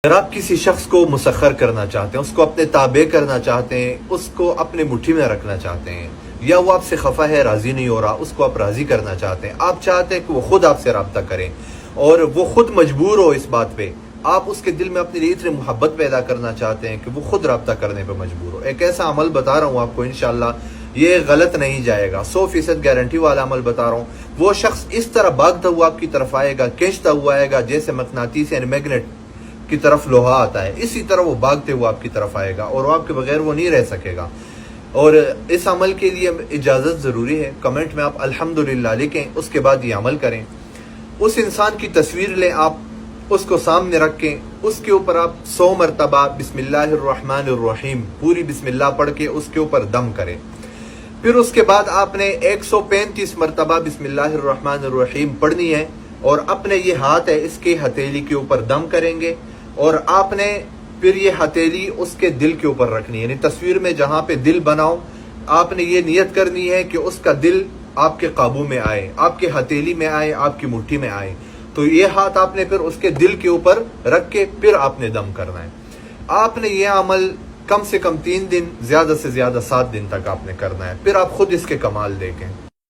اگر آپ کسی شخص کو مسخر کرنا چاہتے ہیں، اس کو اپنے تابع کرنا چاہتے ہیں، اس کو اپنے مٹھی میں رکھنا چاہتے ہیں، یا وہ آپ سے خفا ہے، راضی نہیں ہو رہا، اس کو آپ راضی کرنا چاہتے ہیں، آپ چاہتے ہیں کہ وہ خود آپ سے رابطہ کریں اور وہ خود مجبور ہو اس بات پہ، آپ اس کے دل میں اپنے لیے اتنی محبت پیدا کرنا چاہتے ہیں کہ وہ خود رابطہ کرنے پہ مجبور ہو۔ ایک ایسا عمل بتا رہا ہوں آپ کو، انشاءاللہ یہ غلط نہیں جائے گا، 100% گارنٹی والا عمل بتا رہا ہوں۔ وہ شخص اس طرح بھاگتا ہوا آپ کی طرف آئے گا، کھینچتا ہوا آئے گا، جیسے مقناطیس یعنی میگنیٹ کی طرف لوہا آتا ہے، اسی طرح وہ بھاگتے ہوئے آپ کی طرف آئے گا اور آپ کے بغیر وہ نہیں رہ سکے گا۔ اور اس عمل کے لیے اجازت ضروری ہے، کمنٹ میں آپ الحمدللہ لکھیں، اس کے بعد یہ عمل کریں۔ اس انسان کی تصویر لیں، آپ اس کو سامنے رکھیں، اس کے اوپر آپ 100 مرتبہ بسم اللہ الرحمن الرحیم پوری بسم اللہ پڑھ کے اس کے اوپر دم کریں۔ پھر اس کے بعد آپ نے 135 مرتبہ بسم اللہ الرحمن الرحیم پڑھنی ہے، اور اپنے یہ ہاتھ ہے اس کے ہتھیلی کے اوپر دم کریں گے، اور آپ نے پھر یہ ہتھیلی اس کے دل کے اوپر رکھنی ہے، یعنی تصویر میں جہاں پہ دل بناؤ آپ نے یہ نیت کرنی ہے کہ اس کا دل آپ کے قابو میں آئے، آپ کے ہتھیلی میں آئے، آپ کی مٹھی میں آئے۔ تو یہ ہاتھ آپ نے پھر اس کے دل کے اوپر رکھ کے پھر آپ نے دم کرنا ہے۔ آپ نے یہ عمل کم سے کم 3 دن، زیادہ سے زیادہ 7 دن تک آپ نے کرنا ہے، پھر آپ خود اس کے کمال دیکھیں۔